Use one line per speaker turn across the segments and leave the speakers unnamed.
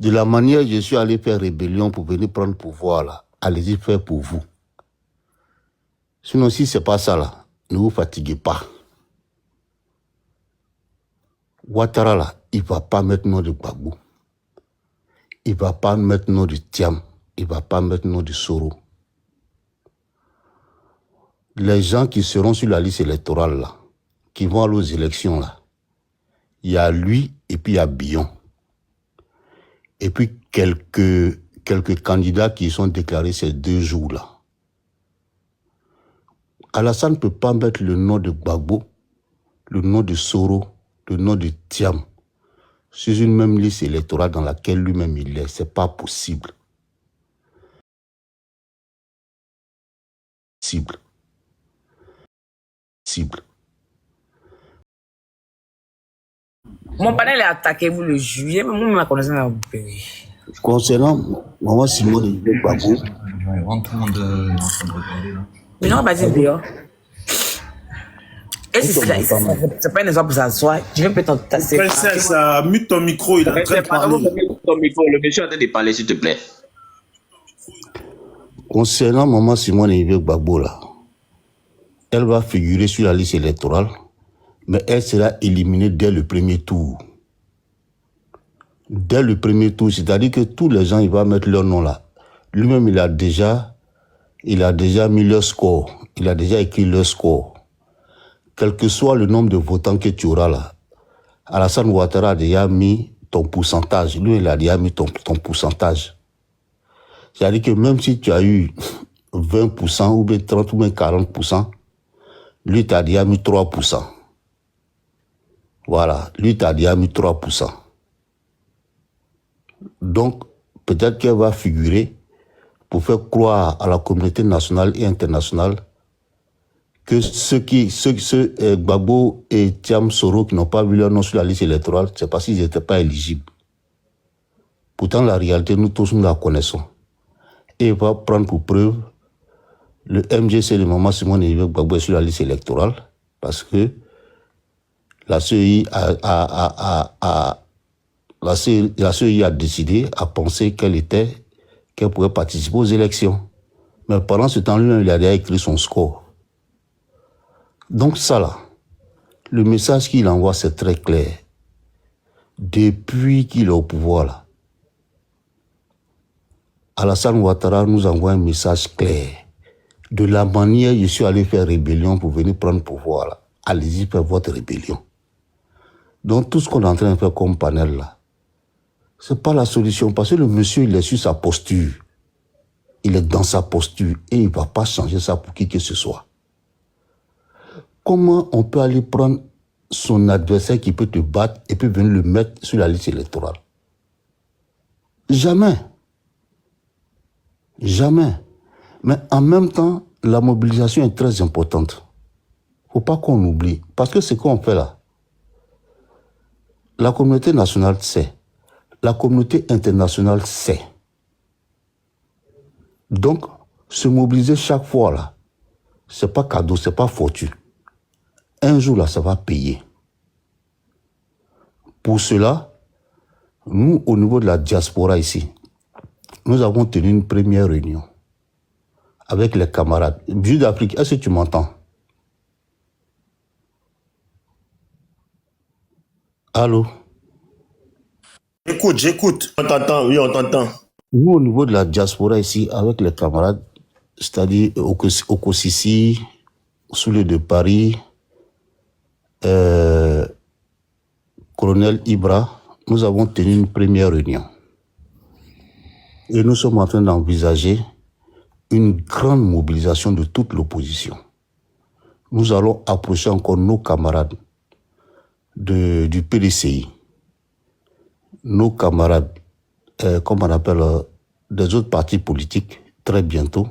De la manière je suis allé faire rébellion pour venir prendre le pouvoir, là, allez-y faire pour vous. Sinon, si ce n'est pas ça, là, ne vous fatiguez pas. Ouattara, là, il ne va pas mettre nom de Gbagbo. Il ne va pas mettre nom de Thiam. Il ne va pas mettre nom de Soro. Les gens qui seront sur la liste électorale, là, qui vont aller aux élections, là, il y a lui et puis il y a Billon. Et puis quelques candidats qui sont déclarés ces 2 jours-là. Alassane ne peut pas mettre le nom de Gbagbo, le nom de Soro, le nom de Thiam sur une même liste électorale dans laquelle lui-même il est. C'est pas possible. Cible.
Mon panel est attaqué vous le juillet, mais moi, je la connaissais dans le pays.
Concernant Maman Simone et Gbagbo,
Tout le monde est en train de regarder là.
Mais non, vas-y, dehors. Et si c'est pas une raison pour s'asseoir, je vais peut-être tasser.
Princesse, mute ton micro, il est en train de parler.
Le monsieur est en train de parler, s'il te plaît.
Concernant Maman Simone et Gbagbo, là, elle va figurer sur la liste électorale, mais elle sera éliminée dès le premier tour. Dès le premier tour, c'est-à-dire que tous les gens, ils vont mettre leur nom là. Lui-même, il a déjà mis leur score. Il a déjà écrit leur score. Quel que soit le nombre de votants que tu auras là, Alassane Ouattara a déjà mis ton pourcentage. Lui, il a déjà mis ton pourcentage. C'est-à-dire que même si tu as eu 20% ou bien 30 ou bien 40%, lui, tu as déjà mis 3%. Voilà, lui, tu as déjà mis 3%. Donc, peut-être qu'elle va figurer pour faire croire à la communauté nationale et internationale que ceux Gbagbo et Thiam Soro qui n'ont pas vu leur nom sur la liste électorale, c'est parce qu'ils n'étaient pas éligibles. Pourtant, la réalité, nous tous, nous la connaissons. Et il va prendre pour preuve le MGC de Maman Simone et Gbagbo sur la liste électorale parce que la CEI a décidé, a pensé qu'elle pourrait participer aux élections. Mais pendant ce temps, lui-même, il a déjà écrit son score. Donc ça là, le message qu'il envoie, c'est très clair. Depuis qu'il est au pouvoir là, Alassane Ouattara nous envoie un message clair. De la manière, je suis allé faire rébellion pour venir prendre le pouvoir là. Allez-y, faire votre rébellion. Donc tout ce qu'on est en train de faire comme panel là, c'est pas la solution parce que le monsieur, il est sur sa posture. Il est dans sa posture et il ne va pas changer ça pour qui que ce soit. Comment on peut aller prendre son adversaire qui peut te battre et puis venir le mettre sur la liste électorale? Jamais. Jamais. Mais en même temps, la mobilisation est très importante. Il ne faut pas qu'on oublie. Parce que ce qu'on fait là, la communauté nationale sait. La communauté internationale sait. Donc, se mobiliser chaque fois là, ce n'est pas cadeau, ce n'est pas fortune. Un jour là, ça va payer. Pour cela, nous, au niveau de la diaspora ici, nous avons tenu une première réunion avec les camarades. Vieux d'Afrique, est-ce que tu m'entends? Allô?
J'écoute. On t'entend, oui, on t'entend.
Nous, au niveau de la diaspora ici, avec les camarades, c'est-à-dire Okosisi, Soulé de Paris, Colonel Ibra, nous avons tenu une première réunion. Et nous sommes en train d'envisager une grande mobilisation de toute l'opposition. Nous allons approcher encore nos camarades du PDCI, nos camarades, comme on appelle, des autres partis politiques, très bientôt.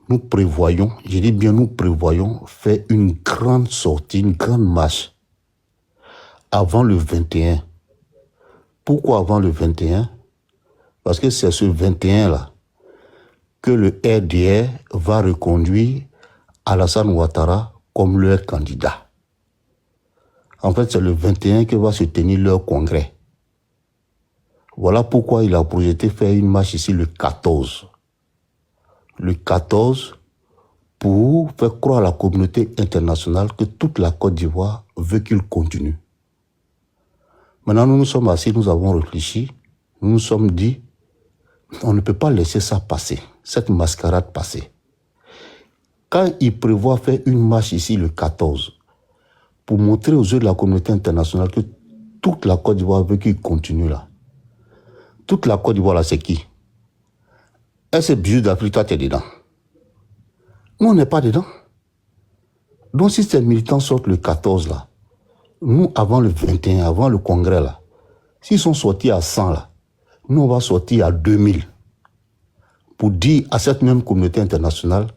Nous prévoyons, je dis bien nous prévoyons, faire une grande sortie, une grande marche avant le 21. Pourquoi avant le 21? Parce que c'est ce 21-là que le RDR va reconduire Alassane Ouattara comme leur candidat. En fait, c'est le 21 que va se tenir leur congrès. Voilà pourquoi il a projeté faire une marche ici le 14. Le 14, pour faire croire à la communauté internationale que toute la Côte d'Ivoire veut qu'il continue. Maintenant, nous nous sommes assis, nous avons réfléchi, nous nous sommes dit, on ne peut pas laisser ça passer, cette mascarade passer. Quand il prévoit faire une marche ici le 14, pour montrer aux yeux de la communauté internationale que toute la Côte d'Ivoire veut qu'il continue là. Toute la Côte d'Ivoire là, c'est qui? Est-ce Bijou d'Afrique, toi, tu es dedans? Nous, on n'est pas dedans. Donc, si ces militants sortent le 14 là, nous, avant le 21, avant le congrès là, s'ils sont sortis à 100 là, nous, on va sortir à 2000 pour dire à cette même communauté internationale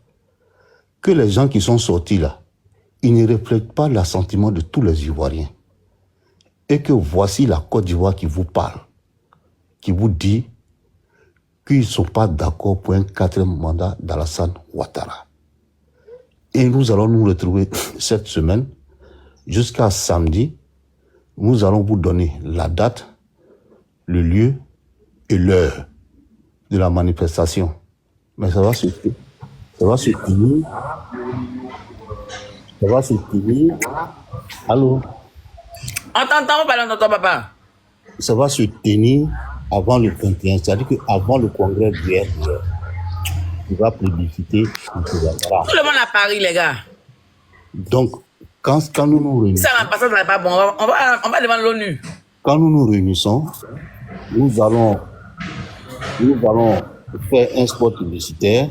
que les gens qui sont sortis là, ils ne reflètent pas l'assentiment de tous les Ivoiriens. Et que voici la Côte d'Ivoire qui vous parle, qui vous dit qu'ils ne sont pas d'accord pour un 4e mandat d'Alassane Ouattara. Et nous allons nous retrouver cette semaine, jusqu'à samedi. Nous allons vous donner la date, le lieu et l'heure de la manifestation. Mais ça va se finir. Allô?
On t'entend pas, on t'entend, papa.
Ça va se tenir avant le 21, c'est-à-dire qu'avant le congrès d'hier, il va plébisciter M. Ouattara.
Tout le monde à Paris, les gars.
Donc, quand nous nous réunissons,
Ça va passer, ça n'est pas bon. On va devant l'ONU.
quand nous nous réunissons, nous allons faire un spot publicitaire.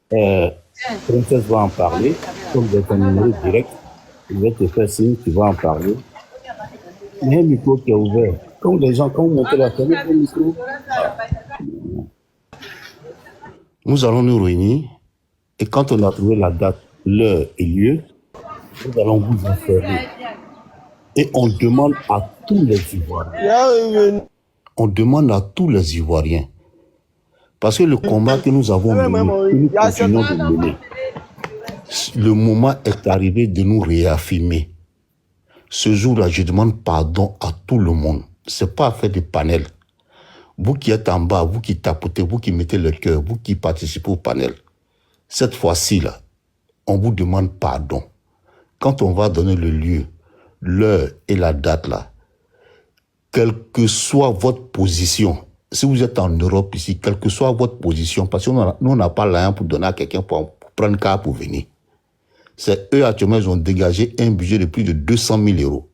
Princesse va en parler, comme vous êtes un numéro direct, je vais te faire signe, tu vas en parler. Il y a un micro qui est ouvert. Quand vous montez la fenêtre, le micro. Nous allons nous réunir et quand on a trouvé la date, l'heure et lieu, nous allons vous informer. Et on demande à tous les Ivoiriens. On demande à tous les Ivoiriens. Parce que le combat que nous avons mené, que nous continuons de mener, le moment est arrivé de nous réaffirmer. Ce jour-là, je demande pardon à tout le monde. Ce n'est pas à faire des panels. Vous qui êtes en bas, vous qui tapotez, vous qui mettez le cœur, vous qui participez au panel, cette fois-ci, là, on vous demande pardon. Quand on va donner le lieu, l'heure et la date, là, quelle que soit votre position, si vous êtes en Europe ici, quelle que soit votre position, parce que nous, on n'a pas l'argent pour donner à quelqu'un pour prendre car pour venir. C'est eux, actuellement, ils ont dégagé un budget de plus de 200 000 euros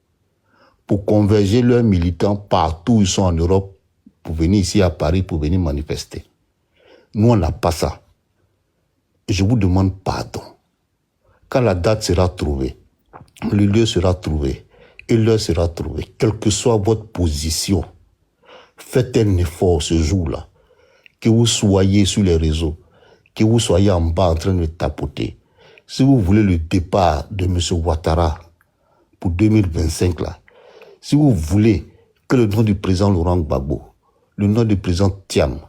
pour converger leurs militants partout où ils sont en Europe pour venir ici à Paris, pour venir manifester. Nous, on n'a pas ça. Et je vous demande pardon. Quand la date sera trouvée, le lieu sera trouvé et l'heure sera trouvée, quelle que soit votre position, faites un effort ce jour-là. Que vous soyez sur les réseaux, que vous soyez en bas en train de tapoter. Si vous voulez le départ de M. Ouattara pour 2025, là, si vous voulez que le nom du président Laurent Gbagbo, le nom du président Thiam,